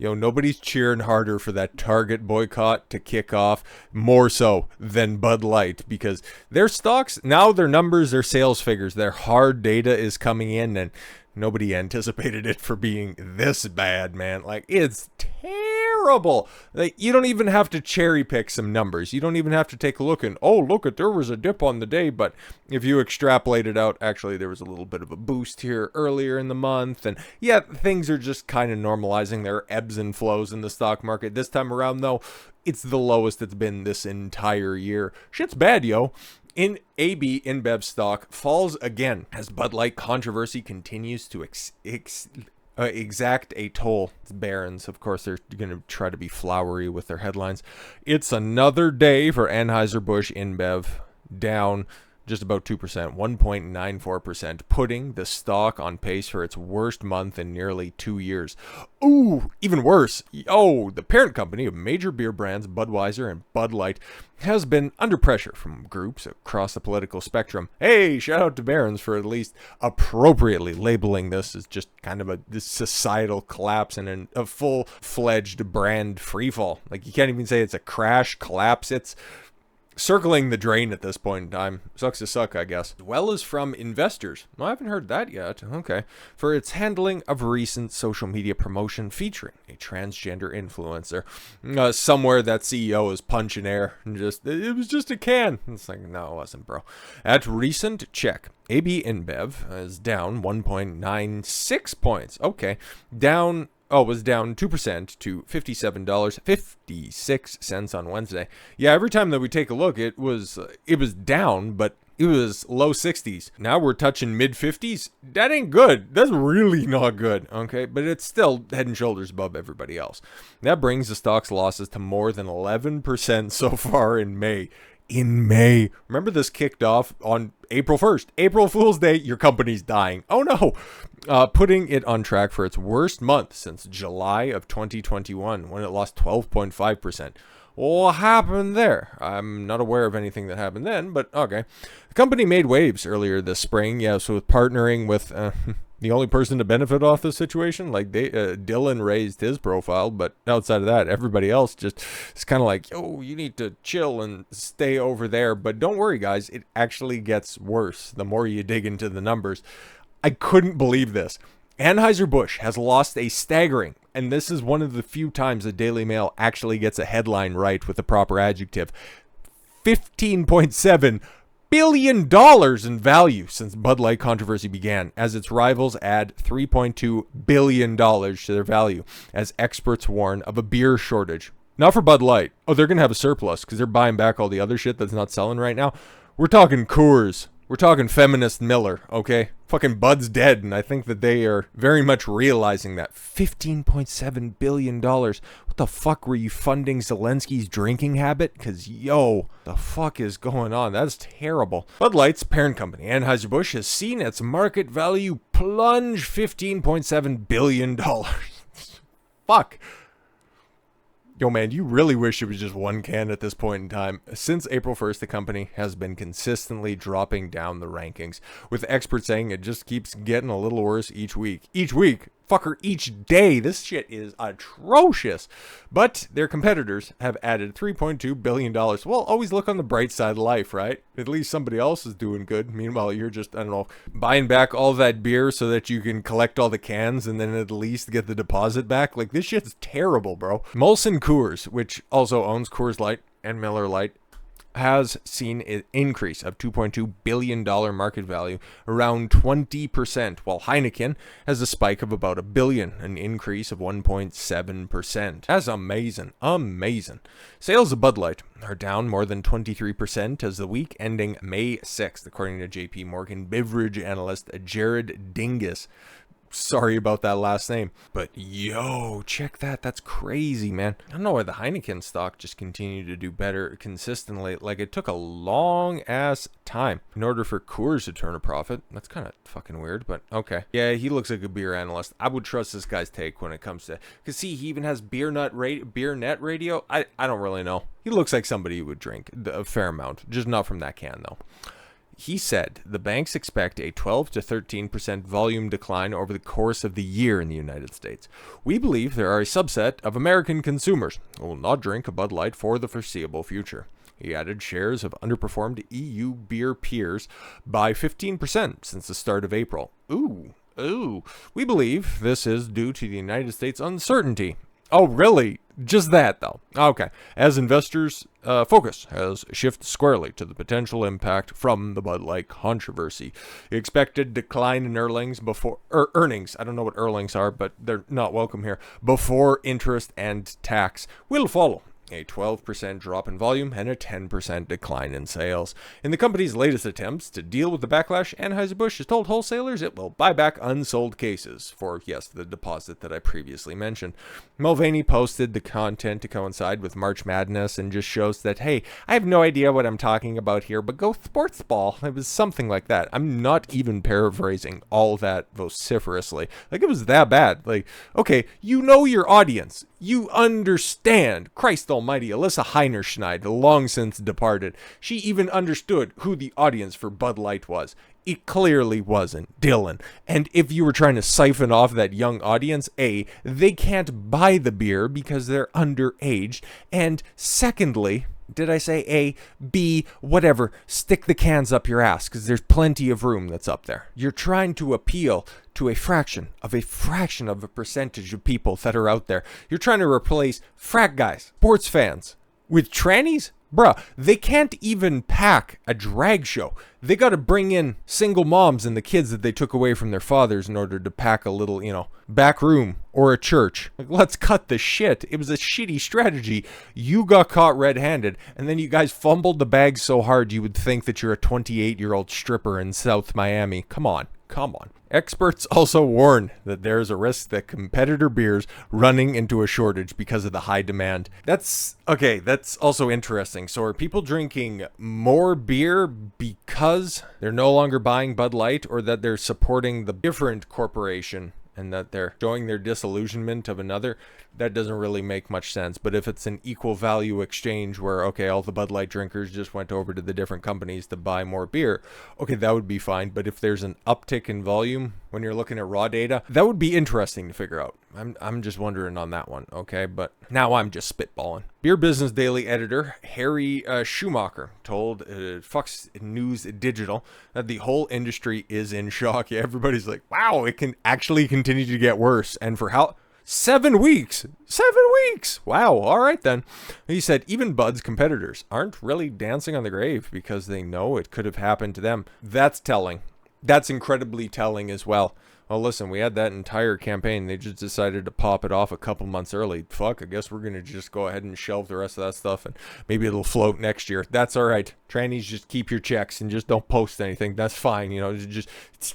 Nobody's cheering harder for that Target boycott to kick off more so than Bud Light, because their stocks, now their numbers, their sales figures, their hard data is coming in, and nobody anticipated it for being this bad, man. Like, it's terrible. Like, you don't even have to cherry pick some numbers. You don't even have to take a look and, oh, look at, there was a dip on the day. But if you extrapolate it out, actually, there was a little bit of a boost here earlier in the month. And yeah, things are just kind of normalizing. There are ebbs and flows in the stock market. This time around, though, it's the lowest it's been this entire year. Shit's bad, yo. In AB InBev stock falls again as Bud Light controversy continues to exact a toll. It's Barron's, of course, they're going to try to be flowery with their headlines. It's another day for Anheuser-Busch InBev, down just about 2%, 1.94%, putting the stock on pace for its worst month in nearly 2 years. Ooh, even worse. Oh, the parent company of major beer brands Budweiser and Bud Light has been under pressure from groups across the political spectrum. Hey, shout out to Barron's for at least appropriately labeling this as just kind of this societal collapse and a full-fledged brand freefall. Like, you can't even say it's a crash, collapse. It's circling the drain at this point in time. Sucks to suck, I guess. As well as from investors. Well, I haven't heard that yet. Okay. For its handling of recent social media promotion featuring a transgender influencer. Somewhere that CEO is punching air. And it was just a can. It's like, no, it wasn't, bro. At recent check, AB InBev is down 1.96 points. Okay. Was down 2% to $57.56 on Wednesday. Yeah, every time that we take a look, it was down, but it was low 60s. Now we're touching mid 50s. That ain't good. That's really not good, okay? But it's still head and shoulders above everybody else. That brings the stock's losses to more than 11% so far in May. Remember, this kicked off on April 1st. April Fool's Day, your company's dying. Oh no. Putting it on track for its worst month since July of 2021, when it lost 12.5%. What happened there? I'm not aware of anything that happened then, but okay. The company made waves earlier this spring, so with partnering with the only person to benefit off this situation. Like, Dylan raised his profile, but outside of that, everybody else just is kind of like, yo, you need to chill and stay over there. But don't worry, guys, it actually gets worse the more you dig into the numbers. I couldn't believe this. Anheuser-Busch has lost a staggering, and this is one of the few times the Daily Mail actually gets a headline right with the proper adjective, $15.7 billion in value since Bud Light controversy began, as its rivals add $3.2 billion to their value, as experts warn of a beer shortage. Not for Bud Light. Oh, they're going to have a surplus because they're buying back all the other shit that's not selling right now. We're talking Coors. We're talking feminist Miller, okay? Fucking Bud's dead, and I think that they are very much realizing that. $15.7 billion. What the fuck were you funding Zelensky's drinking habit? Because, the fuck is going on? That's terrible. Bud Light's parent company, Anheuser-Busch, has seen its market value plunge $15.7 billion. Fuck. Yo, man, you really wish it was just one can at this point in time. Since April 1st, the company has been consistently dropping down the rankings, with experts saying it just keeps getting a little worse each week. Each week. Fucker, each day. This shit is atrocious. But their competitors have added $3.2 billion. Well, always look on the bright side of life, right? At least somebody else is doing good. Meanwhile, you're just, buying back all that beer so that you can collect all the cans and then at least get the deposit back. Like, this shit's terrible, bro. Molson Coors, which also owns Coors Light and Miller Lite, has seen an increase of $2.2 billion market value, around 20%, while Heineken has a spike of about $1 billion, an increase of 1.7%. That's amazing. Amazing. Sales of Bud Light are down more than 23% as the week ending May 6th, according to JP Morgan beverage analyst Jared Dingus. Sorry about that last name, but check that. That's crazy, man. I don't know why the Heineken stock just continued to do better consistently. Like, it took a long ass time in order for Coors to turn a profit. That's kind of fucking weird, but okay. Yeah, he looks like a beer analyst. I would trust this guy's take when it comes to, because see, he even has Beer Net Radio. I don't really know. He looks like somebody who would drink a fair amount, just not from that can though. He said the banks expect a 12 to 13% volume decline over the course of the year in the United States. We believe there are a subset of American consumers who will not drink a Bud Light for the foreseeable future. He added shares have underperformed EU beer peers by 15% since the start of April. Ooh. We believe this is due to the United States' uncertainty. Oh, really? Just that, though. Okay. As investors' focus has shifted squarely to the potential impact from the Bud Light controversy. The expected decline in earnings. I don't know what earnings are, but they're not welcome here. Before interest and tax will follow. A 12% drop in volume and a 10% decline in sales. In the company's latest attempts to deal with the backlash, Anheuser-Busch has told wholesalers it will buy back unsold cases for, yes, the deposit that I previously mentioned. Mulvaney posted the content to coincide with March Madness and just shows that, hey, I have no idea what I'm talking about here, but go sports ball. It was something like that. I'm not even paraphrasing all that vociferously. Like, it was that bad. Like, okay, you know your audience. You understand. Christ almighty, Alyssa Heinerschneid, long since departed. She even understood who the audience for Bud Light was. It clearly wasn't Dylan. And if you were trying to siphon off that young audience, A, they can't buy the beer because they're underage. And secondly, did I say A, B, whatever, stick the cans up your ass because there's plenty of room that's up there. You're trying to appeal to a fraction of a percentage of people that are out there. You're trying to replace frat guys, sports fans, with trannies? Bruh, they can't even pack a drag show. They got to bring in single moms and the kids that they took away from their fathers in order to pack a little, back room or a church. Like, let's cut the shit. It was a shitty strategy. You got caught red-handed, and then you guys fumbled the bag so hard you would think that you're a 28-year-old stripper in South Miami. Come on. Experts also warn that there is a risk that competitor beers running into a shortage because of the high demand. That's also interesting. So are people drinking more beer because they're no longer buying Bud Light, or that they're supporting the different corporation and that they're showing their disillusionment of another? That doesn't really make much sense. But if it's an equal value exchange where, okay, all the Bud Light drinkers just went over to the different companies to buy more beer, okay, that would be fine. But if there's an uptick in volume when you're looking at raw data, that would be interesting to figure out. I'm just wondering on that one, okay? But now I'm just spitballing. Beer Business Daily editor Harry Schumacher told Fox News Digital that the whole industry is in shock. Yeah, everybody's like, wow, it can actually continue to get worse. And for how... 7 weeks. 7 weeks. Wow. All right, then. He said even Bud's competitors aren't really dancing on the grave because they know it could have happened to them. That's telling. That's incredibly telling as well. Well, listen, we had that entire campaign. They just decided to pop it off a couple months early. Fuck, I guess we're going to just go ahead and shelve the rest of that stuff, and maybe it'll float next year. That's all right. Trannies, just keep your checks and just don't post anything. That's fine. Just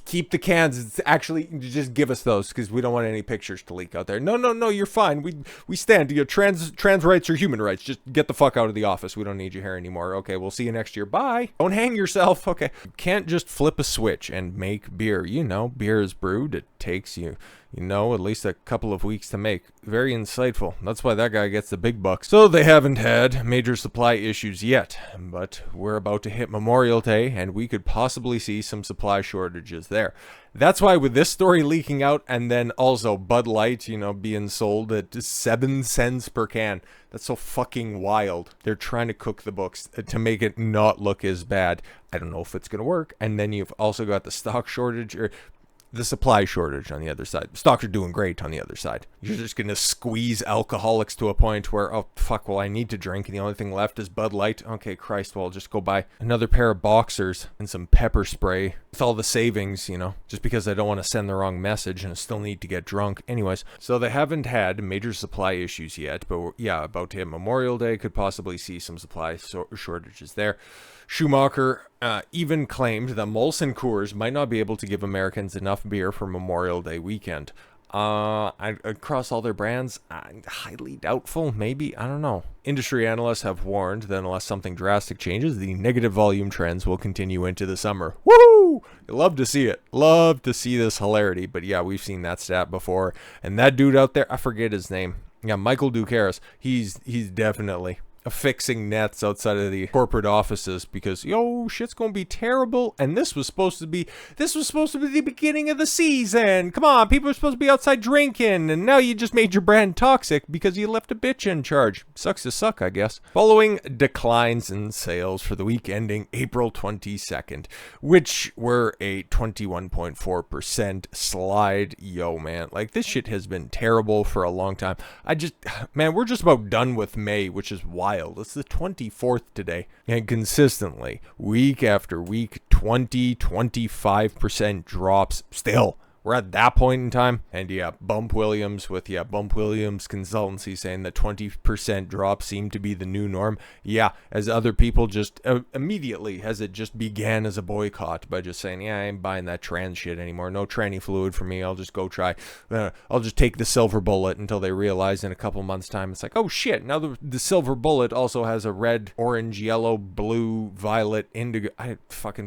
keep the cans. It's actually, just give us those because we don't want any pictures to leak out there. No, you're fine. We stand. Trans rights are human rights. Just get the fuck out of the office. We don't need you here anymore. Okay, we'll see you next year. Bye. Don't hang yourself. Okay. You can't just flip a switch and make beer. Beer is brewed. It takes you, at least a couple of weeks to make. Very insightful. That's why that guy gets the big bucks. So they haven't had major supply issues yet, but we're about to hit Memorial Day, and we could possibly see some supply shortages there. That's why with this story leaking out, and then also Bud Light, being sold at 7 cents per can. That's so fucking wild. They're trying to cook the books to make it not look as bad. I don't know if it's going to work. And then you've also got the stock shortage, or the supply shortage on the other side. Stocks are doing great on the other side. You're just going to squeeze alcoholics to a point where, oh, fuck, well, I need to drink, and the only thing left is Bud Light. Okay, Christ, well, I'll just go buy another pair of boxers and some pepper spray with all the savings, just because I don't want to send the wrong message and I still need to get drunk. Anyways, so they haven't had major supply issues yet, but about to hit Memorial Day, could possibly see some supply shortages there. Schumacher even claimed that Molson Coors might not be able to give Americans enough beer for Memorial Day weekend. Across all their brands, highly doubtful, maybe, I don't know. Industry analysts have warned that unless something drastic changes, the negative volume trends will continue into the summer. Woo! Love to see it. Love to see this hilarity. But yeah, we've seen that stat before. And that dude out there, I forget his name. Yeah, Michael Ducaris. He's definitely affixing nets outside of the corporate offices because, yo, shit's gonna be terrible. And this was supposed to be the beginning of the season. Come on, people are supposed to be outside drinking, and now you just made your brand toxic because you left a bitch in charge. Sucks to suck, I guess. Following declines in sales for the week ending April 22nd, which were a 21.4% slide. Yo, man, like, this shit has been terrible for a long time. Man, we're just about done with May, which is wild. It's the 24th today. And consistently, week after week, 25% drops still. We're at that point in time. And yeah, Bump Williams Consultancy saying that 20% drops seem to be the new norm. Yeah, as other people just immediately, as it just began as a boycott by just saying, yeah, I ain't buying that trans shit anymore. No tranny fluid for me. I'll just go try. I'll just take the silver bullet until they realize in a couple months' time, it's like, oh shit, now the silver bullet also has a red, orange, yellow, blue, violet, indigo,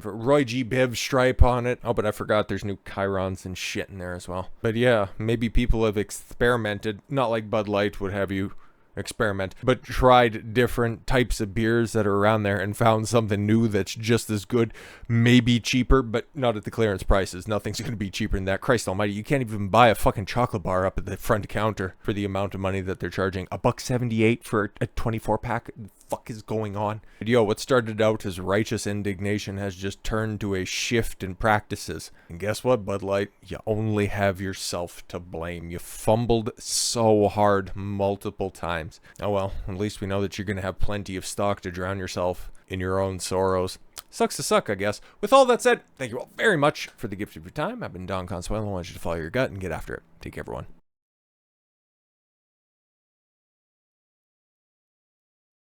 Roy G. Biv stripe on it. Oh, but I forgot there's new Chirons and shit in there as well. But yeah, maybe people have experimented, not like Bud Light would have you experiment, but tried different types of beers that are around there and found something new that's just as good, maybe cheaper, but not at the clearance prices. Nothing's going to be cheaper than that. Christ almighty, you can't even buy a fucking chocolate bar up at the front counter for the amount of money that they're charging. $1.78 for a 24 pack. Fuck is going on? But yo, what started out as righteous indignation has just turned to a shift in practices. And guess what, Bud Light? You only have yourself to blame. You fumbled so hard multiple times. Oh well, at least we know that you're going to have plenty of stock to drown yourself in your own sorrows. Sucks to suck, I guess. With all that said, thank you all very much for the gift of your time. I've been Don Consuelo. I want you to follow your gut and get after it. Take care, everyone.